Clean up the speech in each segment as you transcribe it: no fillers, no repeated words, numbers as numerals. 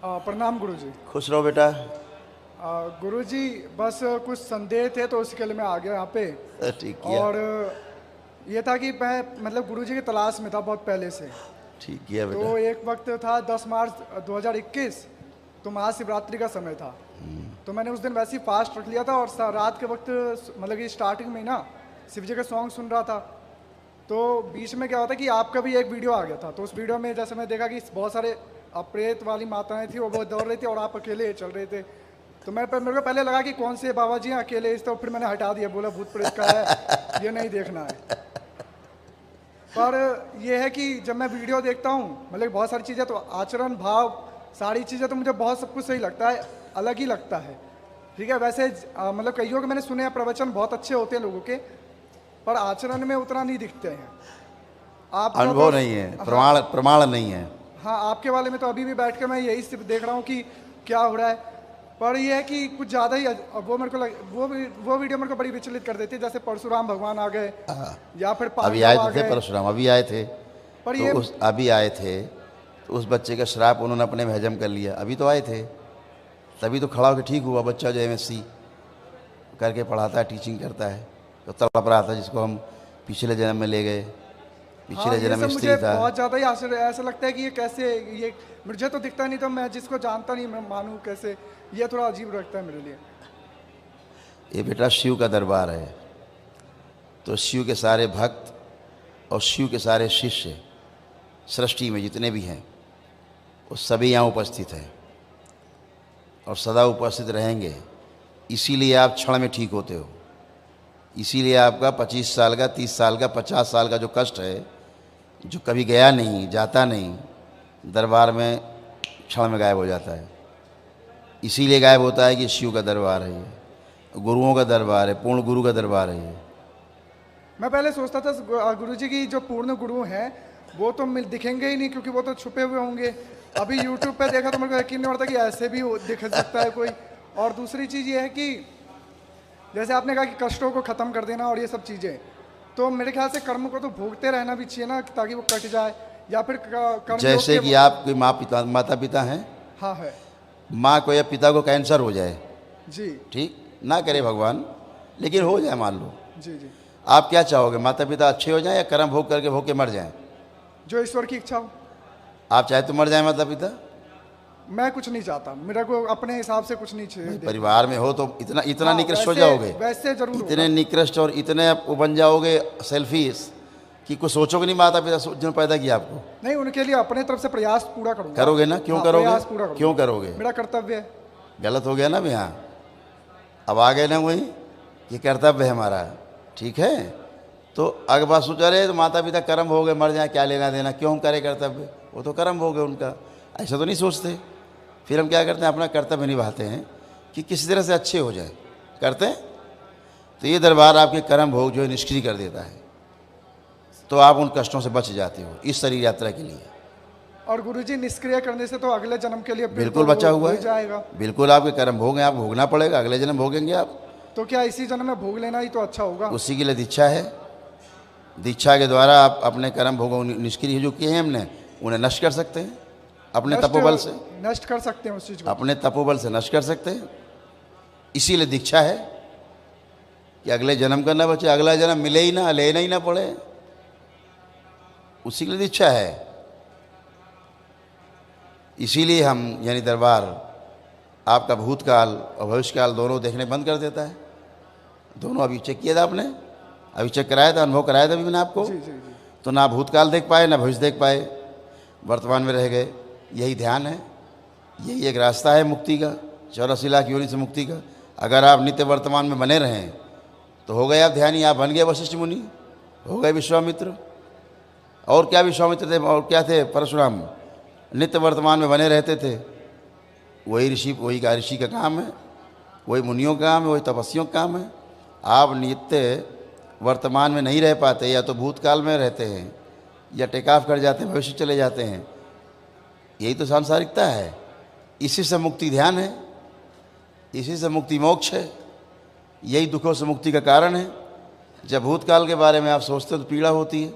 प्रणाम गुरुजी। खुश रहो बेटा। गुरुजी बस कुछ संदेह थे तो उसके लिए मैं आ गया यहाँ पे। ठीक किया। और ये था कि मैं मतलब गुरुजी की तलाश में था बहुत पहले से। ठीक किया बेटा। तो एक वक्त था 10 मार्च 2021, तो महाशिवरात्रि का समय था। तो मैंने उस दिन वैसे ही फास्ट रख लिया था और रात के वक्त मतलब कि स्टार्टिंग में ही ना शिव जी के सॉन्ग सुन रहा था। तो बीच में क्या होता है कि आपका भी एक वीडियो आ गया था। तो उस वीडियो में जैसे मैं देखा कि बहुत सारे प्रेत वाली माताएं थी, वो बहुत दौड़ रही थी और आप अकेले चल रहे थे। तो मेरे को पहले लगा कि कौन से बाबा जी हैं अकेले इस, तो फिर मैंने हटा दिया, बोला भूत प्रेत का है ये नहीं देखना है। पर यह है कि जब मैं वीडियो देखता हूँ मतलब बहुत सारी चीज़ें, तो आचरण भाव सारी चीज़ें तो मुझे बहुत सब कुछ सही लगता है, अलग ही लगता है। ठीक है, वैसे मतलब कईयों के मैंने सुने हैं प्रवचन बहुत अच्छे होते हैं लोगों के, पर आचरण में उतना नहीं दिखते हैं। आप अनुभव नहीं है, प्रमाण नहीं है। हाँ, आपके वाले में तो अभी भी बैठ के मैं यही सिर्फ देख रहा हूँ कि क्या हो रहा है। पर यह है कि कुछ ज़्यादा ही वो मेरे को वो वीडियो मेरे को बड़ी विचलित कर देती है। जैसे परशुराम भगवान आ गए या फिर अभी आए थे परशुराम, अभी आए थे। पर तो ये अभी आए थे तो उस बच्चे का श्राप उन्होंने अपने में हजम कर लिया। अभी तो आए थे, तभी तो खड़ा होकर ठीक हुआ। बच्चा जो MSc करके पढ़ाता है, टीचिंग करता है, तो तड़प रहा था जिसको हम पिछले जन्म में ले गए। पिछले जन्म में स्त्री था। बहुत ज़्यादा ही आश्चर्य ऐसा लगता है कि ये कैसे, ये मुझे तो दिखता नहीं, तो मैं जिसको जानता नहीं मैं मानूँ कैसे, ये थोड़ा अजीब लगता है मेरे लिए। ये बेटा शिव का दरबार है, तो शिव के सारे भक्त और शिव के सारे शिष्य सृष्टि में जितने भी हैं वो सभी यहाँ उपस्थित हैं और सदा उपस्थित रहेंगे। इसीलिए आप क्षण में ठीक होते हो। इसीलिए आपका 25 साल का, 30 साल का, 50 साल का जो कष्ट है, जो कभी गया नहीं, जाता नहीं, दरबार में क्षण में गायब हो जाता है। इसीलिए गायब होता है कि शिव का दरबार है ये, गुरुओं का दरबार है, पूर्ण गुरु का दरबार है ये। मैं पहले सोचता था गुरुजी की जो पूर्ण गुरु हैं वो तो दिखेंगे ही नहीं, क्योंकि वो तो छुपे हुए होंगे। अभी यूट्यूब पे देखा तो मेरे को यकीन नहीं होता कि ऐसे भी दिख सकता है कोई। और दूसरी चीज़ ये है कि जैसे आपने कहा कि कष्टों को ख़त्म कर देना और ये सब चीज़ें, तो मेरे ख्याल से कर्म को तो भोगते रहना भी चाहिए ना, ताकि वो कट जाए। या फिर कर्म जैसे कि आपके माता पिता हैं। हाँ है। माँ को या पिता को कैंसर हो जाए जी, ठीक ना करे भगवान, लेकिन हो जाए मान लो, जी जी, आप क्या चाहोगे? माता पिता अच्छे हो जाएं या कर्म भोग करके भोग के मर जाएं? जो ईश्वर की इच्छा हो। आप चाहे तो मर जाए माता पिता? मैं कुछ नहीं चाहता, मेरा को अपने हिसाब से कुछ नहीं चाहिए। परिवार में हो तो इतना हाँ, निकृष्ट हो जाओगे, वैसे जरूर इतने निकृष्ट और इतने वो बन जाओगे सेल्फिश कि कुछ सोचोगे नहीं माता पिता जिन्होंने पैदा किया आपको। नहीं, उनके लिए अपने तरफ से प्रयास पूरा करूंगा। करोगे ना? क्यों करोगे? प्रयास पूरा करूंगा। क्यों करोगे? मेरा कर्तव्य है। गलत हो गया ना यहाँ, अब आ गए ना वही, ये कर्तव्य है हमारा, ठीक है। तो अगर बात सोचा रहे तो माता पिता कर्म हो गए मर जाए, क्या लेना देना, क्यों हम करें कर्तव्य? वो तो कर्म हो गए उनका, ऐसा तो नहीं सोचते। फिर हम क्या करते हैं, अपना कर्तव्य निभाते हैं कि किसी तरह से अच्छे हो जाए, करते हैं। तो ये दरबार आपके कर्म भोग जो है निष्क्रिय कर देता है, तो आप उन कष्टों से बच जाते हो इस शरीर यात्रा के लिए। और गुरुजी निष्क्रिय करने से तो अगले जन्म के लिए बिल्कुल बचा हुआ है, जाएगा। बिल्कुल आपके कर्म भोग हैं, आप भोगना पड़ेगा, अगले जन्म भोगेंगे आप। तो क्या इसी जन्म में भोग लेना ही तो अच्छा होगा? उसी के लिए दीक्षा है। दीक्षा के द्वारा आप अपने कर्म भोगों निष्क्रिय जो किए हैं हमने उन्हें नष्ट कर सकते हैं, अपने तपोबल से नष्ट कर सकते हैं उस चीज को, अपने तपोबल से नष्ट कर सकते हैं। इसीलिए दीक्षा है कि अगले जन्म का ना बचे, अगला जन्म मिले ही ना, लेना ही ना पड़े, उसी के लिए दीक्षा है। इसीलिए हम यानी दरबार आपका भूतकाल और भविष्यकाल दोनों देखने बंद कर देता है। दोनों अभी चेक किया था आपने, अभी चेक कराया था, अनुभव कराया था अभी मैंने आपको। जी, जी, जी। तो ना भूतकाल देख पाए ना भविष्य देख पाए, वर्तमान में रह गए। यही ध्यान है, यही एक रास्ता है मुक्ति का, 84 लाख योनि से मुक्ति का। अगर आप नित्य वर्तमान में बने रहें तो हो गए आप ध्यानी, आप बन गए वशिष्ठ मुनि, हो गए विश्वामित्र। और क्या विश्वामित्र थे और क्या थे परशुराम, नित्य वर्तमान में बने रहते थे। वही ऋषि, वही का ऋषि का काम है, वही मुनियों का काम है, वही तपस्वियों का काम है। आप नित्य वर्तमान में नहीं रह पाते, या तो भूतकाल में रहते हैं या टेक ऑफ कर जाते हैं, भविष्य चले जाते हैं। यही तो सांसारिकता है। इसी से मुक्ति ध्यान है, इसी से मुक्ति मोक्ष है, यही दुखों से मुक्ति का कारण है। जब भूतकाल के बारे में आप सोचते हो तो पीड़ा होती है,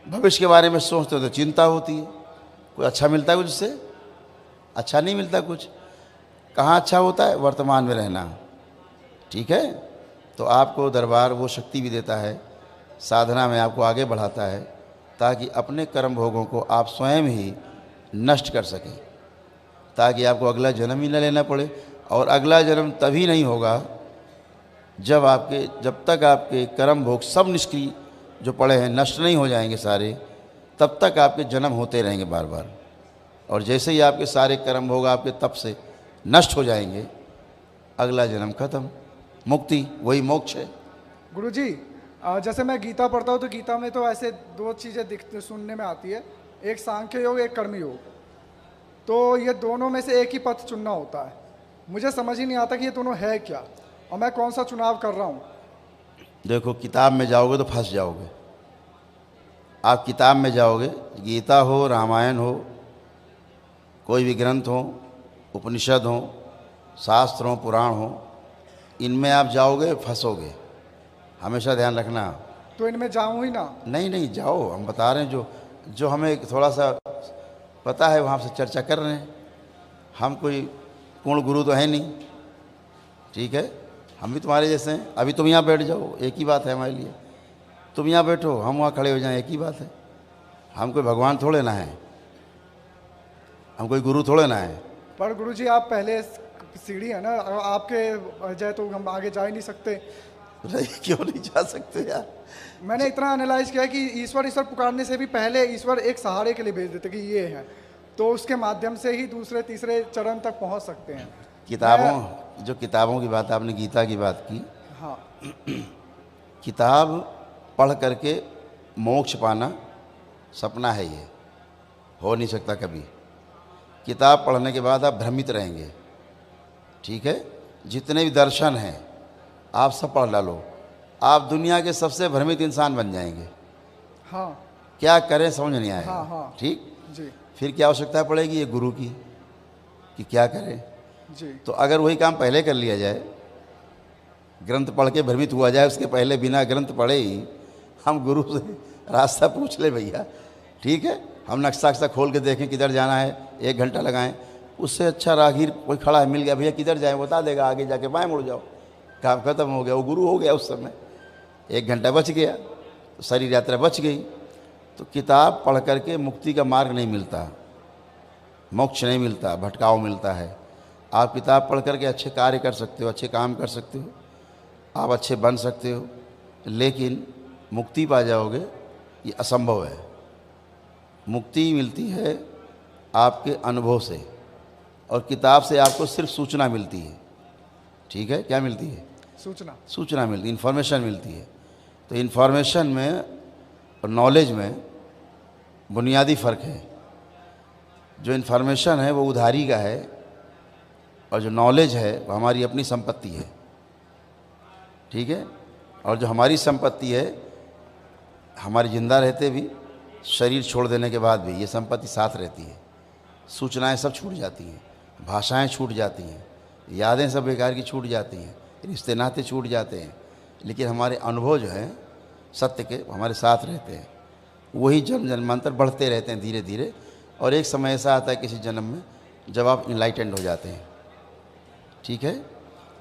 भविष्य के बारे में सोचते हो तो चिंता होती है। कोई अच्छा मिलता है कुछ इससे? अच्छा नहीं मिलता कुछ। कहाँ अच्छा होता है? वर्तमान में रहना। ठीक है, तो आपको दरबार वो शक्ति भी देता है, साधना में आपको आगे बढ़ाता है, ताकि अपने कर्म भोगों को आप स्वयं ही नष्ट कर सकें, ताकि आपको अगला जन्म ही न लेना पड़े। और अगला जन्म तभी नहीं होगा जब तक आपके कर्म भोग सब निष्क्रिय जो पड़े हैं नष्ट नहीं हो जाएंगे सारे, तब तक आपके जन्म होते रहेंगे बार बार। और जैसे ही आपके सारे कर्म भोग आपके तप से नष्ट हो जाएंगे, अगला जन्म खत्म, मुक्ति, वही मोक्ष है। गुरुजी, जैसे मैं गीता पढ़ता हूँ तो गीता में तो ऐसे दो चीज़ें दिखते सुनने में आती है, एक सांख्य योग, एक कर्म योग। तो ये दोनों में से एक ही पथ चुनना होता है। मुझे समझ ही नहीं आता कि ये दोनों है क्या और मैं कौन सा चुनाव कर रहा हूँ। देखो, किताब में जाओगे तो फंस जाओगे। आप किताब में जाओगे, गीता हो, रामायण हो, कोई भी ग्रंथ हो, उपनिषद हो, शास्त्र हो, पुराण हो, इनमें आप जाओगे फंसोगे। हमेशा ध्यान रखना। तो इनमें जाऊँ ही ना? नहीं नहीं, जाओ, हम बता रहे हैं जो हमें थोड़ा सा पता है वहाँ से चर्चा कर रहे हैं। हम कोई पूर्ण गुरु तो है नहीं, ठीक है, हम भी तुम्हारे जैसे हैं। अभी तुम यहाँ बैठ जाओ, एक ही बात है हमारे लिए। तुम यहाँ बैठो, हम वहाँ खड़े हो जाएं, एक ही बात है। हम कोई भगवान थोड़े ना हैं, हम कोई गुरु थोड़े ना हैं। पर गुरुजी आप पहले सीढ़ी है ना, आपके जाए तो हम आगे जा ही नहीं सकते। क्यों नहीं जा सकते यार? मैंने इतना एनालाइज किया कि ईश्वर ईश्वर पुकारने से भी पहले ईश्वर एक सहारे के लिए भेज देते कि ये है, तो उसके माध्यम से ही दूसरे तीसरे चरण तक पहुंच सकते हैं। किताबों की बात, आपने गीता की बात की। हाँ। किताब पढ़ करके मोक्ष पाना सपना है, ये हो नहीं सकता कभी। किताब पढ़ने के बाद आप भ्रमित रहेंगे, ठीक है। जितने भी दर्शन हैं आप सब पढ़ डालो, आप दुनिया के सबसे भ्रमित इंसान बन जाएंगे। हाँ। क्या करें समझ नहीं आएगा। हाँ हाँ। ठीक जी। फिर क्या आवश्यकता पड़ेगी ये गुरु की, कि क्या करें। जी। तो अगर वही काम पहले कर लिया जाए, ग्रंथ पढ़ के भ्रमित हुआ जाए, उसके पहले बिना ग्रंथ पढ़े ही हम गुरु से रास्ता पूछ ले भैया, ठीक है, हम नक्शा वक्शा खोल के देखें किधर जाना है, 1 घंटा लगाएं, उससे अच्छा राहगीर कोई खड़ा है मिल गया, भैया किधर जाएं बता देगा, आगे जाके बाएं मुड़ जाओ, काम खत्म हो गया, वो गुरु हो गया उस समय। 1 घंटा बच गया तो शरीर यात्रा बच गई। तो किताब पढ़ करके मुक्ति का मार्ग नहीं मिलता, मोक्ष नहीं मिलता, भटकाव मिलता है। आप किताब पढ़ करके अच्छे कार्य कर सकते हो, अच्छे काम कर सकते हो, आप अच्छे बन सकते हो, लेकिन मुक्ति पा जाओगे ये असंभव है। मुक्ति मिलती है आपके अनुभव से, और किताब से आपको सिर्फ सूचना मिलती है, ठीक है। क्या मिलती है? सूचना मिलती है, इन्फॉर्मेशन मिलती है। तो इन्फॉर्मेशन में और नॉलेज में बुनियादी फ़र्क है। जो इन्फॉर्मेशन है वो उधारी का है, और जो नॉलेज है वो हमारी अपनी संपत्ति है, ठीक है। और जो हमारी संपत्ति है, हमारी ज़िंदा रहते भी, शरीर छोड़ देने के बाद भी ये संपत्ति साथ रहती है। सूचनाएं सब छूट जाती हैं, भाषाएं छूट जाती हैं, यादें सब बेकार की छूट जाती हैं, रिश्ते नाते छूट जाते हैं, लेकिन हमारे अनुभव जो हैं सत्य के हमारे साथ रहते हैं। वही जन्म जन्मांतर बढ़ते रहते हैं धीरे धीरे, और एक समय ऐसा आता है किसी जन्म में जब आप इनलाइटेंड हो जाते हैं, ठीक है।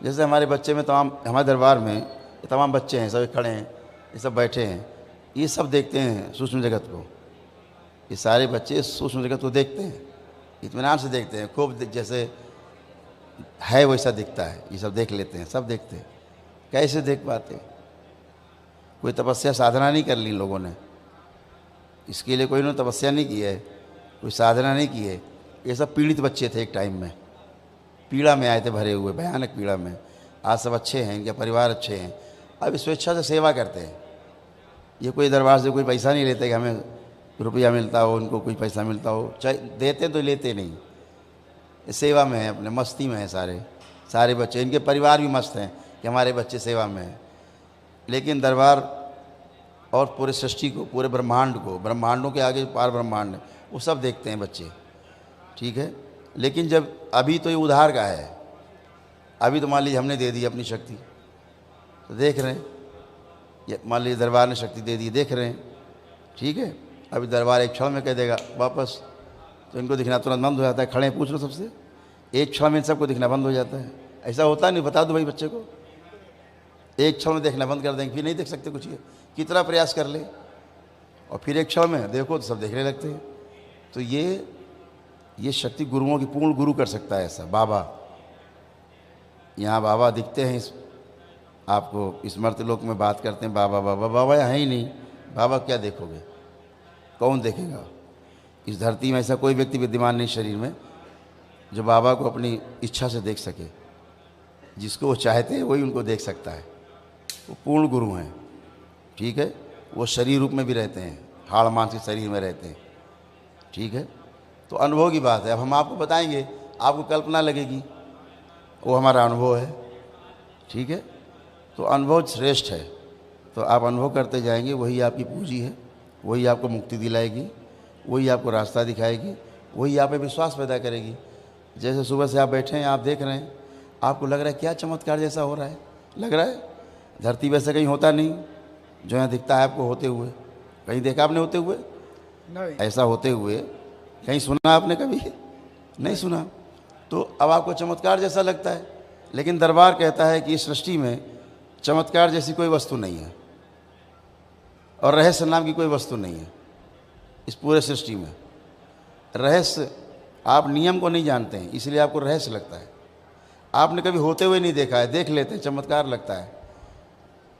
जैसे हमारे बच्चे में हमारे दरबार में ये तमाम बच्चे हैं, सब खड़े हैं, ये सब बैठे हैं, ये सब देखते हैं सूक्ष्म जगत को। ये सारे बच्चे सूक्ष्म जगत को देखते हैं, इत्मीनान से देखते हैं, खूब जैसे है वैसा दिखता है, ये सब देख लेते हैं, सब देखते हैं। कैसे देख पाते? कोई तपस्या साधना नहीं कर ली लोगों ने, इसके लिए कोई ने तपस्या नहीं की है, कोई साधना नहीं की है। ये सब पीड़ित बच्चे थे, एक टाइम में पीड़ा में आए थे, भरे हुए भयानक पीड़ा में। आज सब अच्छे हैं, इनके परिवार अच्छे हैं, अब स्वेच्छा से सेवा करते हैं। ये कोई दरबार से कोई पैसा नहीं लेते कि हमें रुपया मिलता हो, उनको कोई पैसा मिलता हो, चाहे देते तो लेते नहीं, सेवा में है, अपने मस्ती में है सारे बच्चे। इनके परिवार भी मस्त हैं कि हमारे बच्चे सेवा में हैं। लेकिन दरबार और पूरे सृष्टि को, पूरे ब्रह्मांड को, ब्रह्मांडों के आगे पार ब्रह्मांड है, वो सब देखते हैं बच्चे, ठीक है। लेकिन जब अभी तो ये उधार का है, अभी तो मान लीजिए हमने दे दी अपनी शक्ति, तो देख रहे हैं, ये मान लीजिए दरबार ने शक्ति दे दी, देख रहे हैं, ठीक है। अभी दरबार एक क्षण में कह देगा वापस, तो इनको दिखना तुरंत बंद हो जाता है। खड़े हैं, पूछ लो सबसे, एक क्षण में इन सबको दिखना बंद हो जाता है। ऐसा होता नहीं? बता दो भाई बच्चे को, एक क्षण में देखना बंद कर देंगे, फिर नहीं देख सकते कुछ। ये कितना प्रयास कर ले और फिर एक क्षण में देखो तो सब देखने लगते हैं। तो ये शक्ति गुरुओं की, पूर्ण गुरु कर सकता है ऐसा। बाबा, यहाँ बाबा दिखते हैं, इस आपको इस मर्त्यलोक में बात करते हैं बाबा बाबा, बाबा यहाँ ही नहीं। बाबा क्या देखोगे, कौन देखेगा? इस धरती में ऐसा कोई व्यक्ति विद्यमान नहीं शरीर में जो बाबा को अपनी इच्छा से देख सके। जिसको वो चाहते हैं वही उनको देख सकता है। वो पूर्ण गुरु हैं, ठीक है। वो शरीर रूप में भी रहते हैं, हाड़ मांस के शरीर में रहते हैं, ठीक है। तो अनुभव की बात है। अब हम आपको बताएंगे, आपको कल्पना लगेगी, वो हमारा अनुभव है, ठीक है। तो अनुभव श्रेष्ठ है। तो आप अनुभव करते जाएंगे, वही आपकी पूंजी है, वही आपको मुक्ति दिलाएगी, वही आपको रास्ता दिखाएगी, वही आप पे विश्वास पैदा करेगी। जैसे सुबह से आप बैठे हैं, आप देख रहे हैं, आपको लग रहा है क्या चमत्कार जैसा हो रहा है, लग रहा है धरती वैसे कहीं होता नहीं जो यहाँ दिखता है आपको होते हुए। कहीं देखा आपने होते हुए? नहीं। ऐसा होते हुए कहीं सुना आपने कभी? नहीं सुना। तो अब आपको चमत्कार जैसा लगता है, लेकिन दरबार कहता है कि इस सृष्टि में चमत्कार जैसी कोई वस्तु नहीं है और रहस्य नाम की कोई वस्तु नहीं है इस पूरे सृष्टि में। रहस्य, आप नियम को नहीं जानते हैं इसलिए आपको रहस्य लगता है। आपने कभी होते हुए नहीं देखा है, देख लेते हैं, चमत्कार लगता है।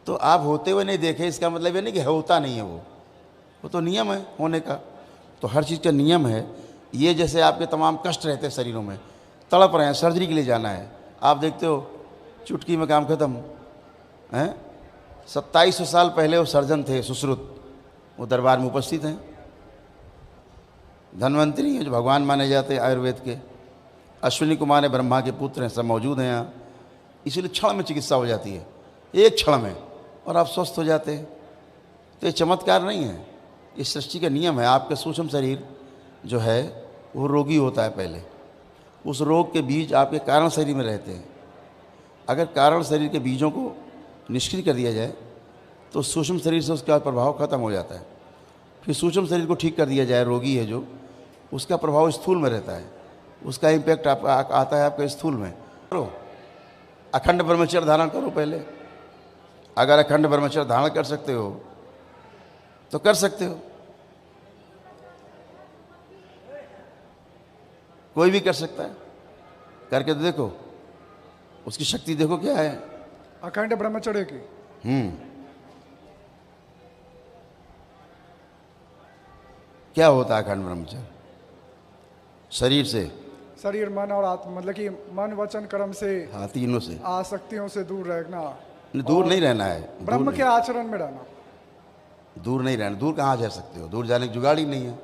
तो आप होते हुए नहीं देखे, इसका मतलब ये नहीं कि होता नहीं है, वो तो नियम है होने का। तो हर चीज़ का नियम है। ये जैसे आपके तमाम कष्ट रहते हैं शरीरों में, तड़प रहे हैं, सर्जरी के लिए जाना है, आप देखते हो चुटकी में काम खत्म हैं। 2700 साल पहले वो सर्जन थे सुश्रुत, वो दरबार में उपस्थित हैं। धन्वंतरी हैं जो भगवान माने जाते हैं आयुर्वेद के, अश्विनी कुमार है ब्रह्मा के पुत्र हैं, सब मौजूद हैं यहाँ। इसीलिए क्षण में चिकित्सा हो जाती है, एक क्षण में, और आप स्वस्थ हो जाते हैं। तो ये चमत्कार नहीं है, इस सृष्टि का नियम है। आपका सूक्ष्म शरीर जो है वो रोगी होता है पहले, उस रोग के बीज आपके कारण शरीर में रहते हैं। अगर कारण शरीर के बीजों को निष्क्रिय कर दिया जाए तो सूक्ष्म शरीर से उसका प्रभाव खत्म हो जाता है। फिर सूक्ष्म शरीर को ठीक कर दिया जाए, रोगी है जो, उसका प्रभाव स्थूल में रहता है, उसका इम्पैक्ट आता है आपके स्थूल में। करो अखंड ब्रह्मचर्य धारण करो पहले। अगर अखंड ब्रह्मचर्य धारण कर सकते हो तो कर सकते हो, कोई भी कर सकता है। करके तो देखो, उसकी शक्ति देखो क्या है। अखंड ब्रह्मचर्य की क्या होता है अखंड ब्रह्मचर्य? शरीर से, शरीर मन और आत्मा, मतलब कि मन वचन कर्म से, हाँ, तीनों से, आसक्तियों से दूर रहना। दूर नहीं रहना है, ब्रह्म के आचरण में रहना। दूर नहीं रहना। दूर कहाँ जा सकते हो, दूर जाने की जुगाड़ ही नहीं है।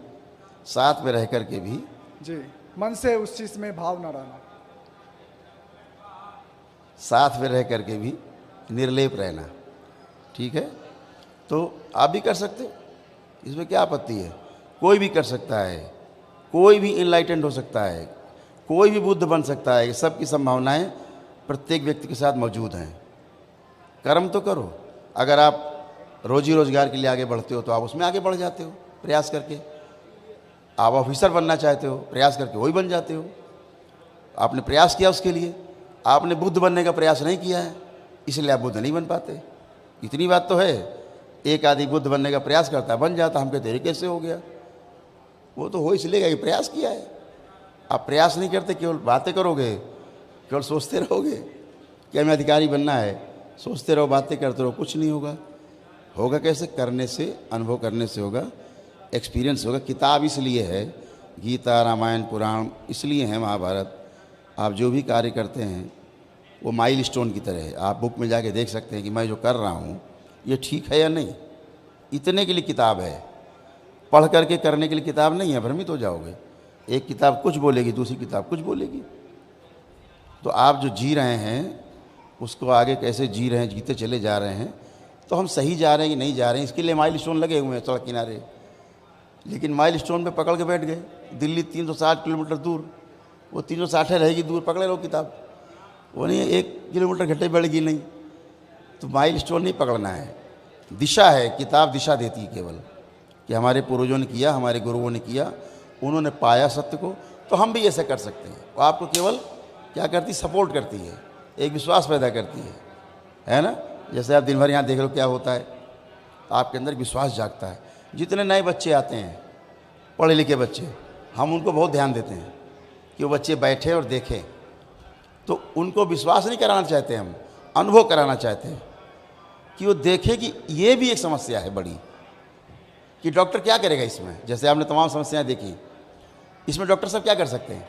साथ में रह करके भी जी, मन से उस चीज में भाव न रहना, साथ में रह करके भी निर्लेप रहना, ठीक है। तो आप भी कर सकते हो, इसमें क्या आपत्ति है? कोई भी कर सकता है, कोई भी इनलाइटेंड हो सकता है, कोई भी बुद्ध बन सकता है। सबकी संभावनाएं प्रत्येक व्यक्ति के साथ मौजूद हैं। कर्म तो करो। अगर आप रोजी रोजगार के लिए आगे बढ़ते हो तो आप उसमें आगे बढ़ जाते हो प्रयास करके। आप ऑफिसर बनना चाहते हो, प्रयास करके वही बन जाते हो। आपने प्रयास किया उसके लिए। आपने बुद्ध बनने का प्रयास नहीं किया है, इसलिए आप बुद्ध नहीं बन पाते। इतनी बात तो है। एक आदमी बुद्ध बनने का प्रयास करता है, बन जाता। हम कहते हैं कैसे हो गया? वो तो हो इसलिए कि प्रयास किया है। आप प्रयास नहीं करते, केवल बातें करोगे, केवल सोचते रहोगे कि हमें अधिकारी बनना है, सोचते रहो, बातें करते रहो, कुछ नहीं होगा। होगा कैसे? करने से, अनुभव करने से होगा, एक्सपीरियंस होगा। किताब इसलिए है, गीता, रामायण, पुराण इसलिए है, महाभारत। आप जो भी कार्य करते हैं वो माइल स्टोन की तरह है। आप बुक में जाके देख सकते हैं कि मैं जो कर रहा हूँ ये ठीक है या नहीं। इतने के लिए किताब है, पढ़ करके करने के लिए किताब नहीं है। भ्रमित हो जाओगे। एक किताब कुछ बोलेगी, दूसरी किताब कुछ बोलेगी। तो आप जो जी रहे हैं उसको आगे कैसे जी रहे हैं, जीते चले जा रहे हैं। तो हम सही जा रहे हैं कि नहीं जा रहे हैं, इसके लिए माइल स्टोन लगे हुए हैं सड़क किनारे। लेकिन माइल स्टोन पे पकड़ के बैठ गए। दिल्ली 360 किलोमीटर दूर, वो 360 रहेगी दूर, पकड़े रहो किताब। वो नहीं 1 किलोमीटर घटे बढ़ेगी नहीं। तो माइल स्टोन नहीं पकड़ना है, दिशा है। किताब दिशा देती है केवल, कि हमारे पूर्वजों ने किया, हमारे गुरुओं ने किया, उन्होंने पाया सत्य को, तो हम भी ऐसा कर सकते हैं। वो आपको केवल क्या करती, सपोर्ट करती है, एक विश्वास पैदा करती है ना। जैसे आप दिन भर यहाँ देख लो क्या होता है, आपके अंदर विश्वास जागता है। जितने नए बच्चे आते हैं, पढ़े लिखे बच्चे, हम उनको बहुत ध्यान देते हैं कि वो बच्चे बैठें और देखें। तो उनको विश्वास नहीं कराना चाहते, हम अनुभव कराना चाहते हैं कि वो देखें कि ये भी एक समस्या है बड़ी, कि डॉक्टर क्या करेगा इसमें। जैसे आपने तमाम समस्याएं देखी, इसमें डॉक्टर साहब क्या कर सकते हैं?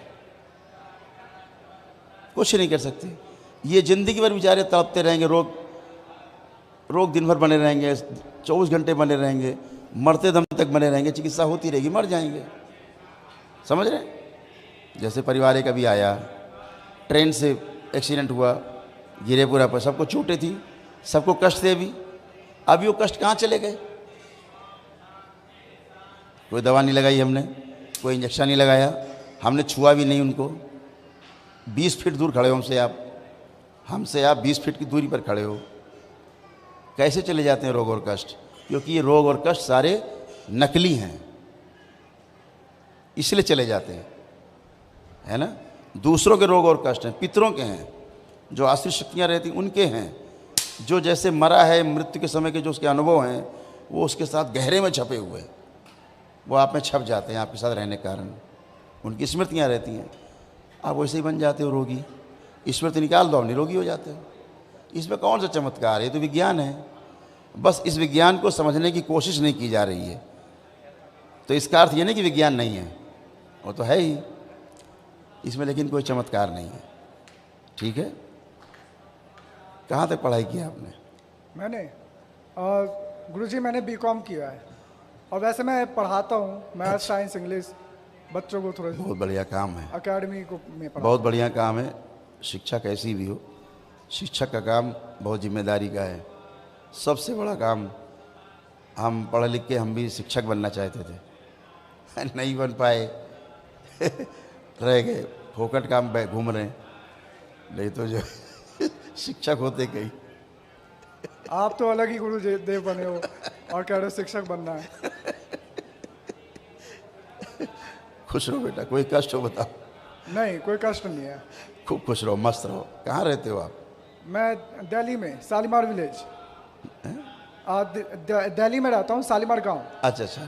कुछ नहीं कर सकते। ये ज़िंदगी भर बेचारे तड़पते रहेंगे, रोग दिन भर बने रहेंगे, 24 घंटे बने रहेंगे, मरते दम तक बने रहेंगे, चिकित्सा होती रहेगी, मर जाएंगे। समझ रहे हैं? जैसे परिवार एक अभी आया, ट्रेन से एक्सीडेंट हुआ, गिरे पूरा पर, सबको चोटें थी, सबको कष्ट थे। अभी वो कष्ट कहाँ चले गए? कोई दवा नहीं लगाई हमने, कोई इंजेक्शन नहीं लगाया, हमने छुआ भी नहीं उनको। 20 फीट दूर खड़े हो हमसे आप 20 फीट की दूरी पर खड़े हो, कैसे चले जाते हैं रोग और कष्ट? क्योंकि ये रोग और कष्ट सारे नकली हैं, इसलिए चले जाते हैं, है ना। दूसरों के रोग और कष्ट हैं, पितरों के हैं, जो आश्रित शक्तियाँ रहती उनके हैं, जो जैसे मरा है, मृत्यु के समय के जो उसके अनुभव हैं वो उसके साथ गहरे में छपे हुए हैं, वो आप में छप जाते हैं आपके साथ रहने के कारण, उनकी स्मृतियाँ रहती हैं। आप वैसे ही बन जाते हो रोगी, स्मृति निकाल दो, आप निरोगी हो जाते हो। इसमें कौन सा चमत्कार है? ये तो विज्ञान है। बस इस विज्ञान को समझने की कोशिश नहीं की जा रही है। तो इसका अर्थ ये नहीं कि विज्ञान नहीं है, वो तो है ही इसमें, लेकिन कोई चमत्कार नहीं है। ठीक है, कहाँ तक पढ़ाई की आपने? मैंने गुरुजी मैंने बीकॉम किया है, और वैसे मैं पढ़ाता हूँ मैथ, साइंस, इंग्लिश बच्चों को। थोड़ा बहुत बढ़िया काम है, अकेडमी को में पढ़ाता बहुत बढ़िया काम है। शिक्षा कैसी भी हो, शिक्षक का काम बहुत जिम्मेदारी का है। सबसे बड़ा काम, हम पढ़ लिख के हम भी शिक्षक बनना चाहते थे, नहीं बन पाए, रह गए, फोकट काम घूम रहे हैं। नहीं तो जो शिक्षक होते कहीं। आप तो अलग ही गुरु देव बने हो और कह रहे हो शिक्षक बनना है। खुश रहो बेटा, कोई कष्ट हो बताओ? नहीं, कोई कष्ट नहीं है। खूब खुश रहो, मस्त रहो। कहाँ रहते हो आप? मैं दिल्ली में शालीमार विलेज, दिल्ली में रहता हूँ, शालीमार गांव। अच्छा,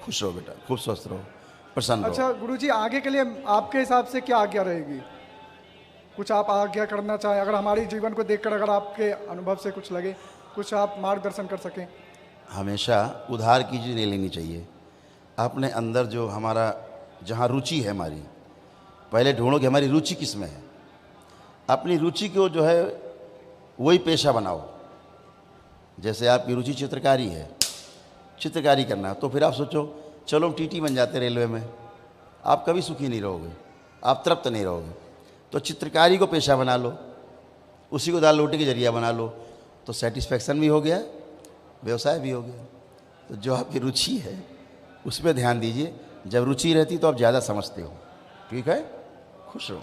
खुश रहो बेटा, खूब स्वस्थ रहो, प्रसन्न रहो। अच्छा गुरुजी, आगे के लिए आपके हिसाब से क्या आज्ञा रहेगी? कुछ आप आज्ञा करना चाहें, अगर हमारे जीवन को देखकर अगर आपके अनुभव से कुछ लगे, कुछ आप मार्गदर्शन कर सकें। हमेशा उधार की चीज़ नहीं लेनी चाहिए। अपने अंदर जो हमारा, जहाँ रुचि है हमारी, पहले ढूंढो कि हमारी रुचि किस में है। अपनी रुचि को जो है वही पेशा बनाओ। जैसे आपकी रुचि चित्रकारी है, चित्रकारी करना, तो फिर आप सोचो चलो हम टीटी बन जाते रेलवे में, आप कभी सुखी नहीं रहोगे, आप तृप्त नहीं रहोगे। तो चित्रकारी को पेशा बना लो, उसी को दाल रोटी के जरिया बना लो, तो सेटिस्फैक्शन भी हो गया, व्यवसाय भी हो गया। तो जो आपकी रुचि है उस पर ध्यान दीजिए। जब रुचि रहती तो आप ज़्यादा समझते हो। ठीक है, खुश रहो।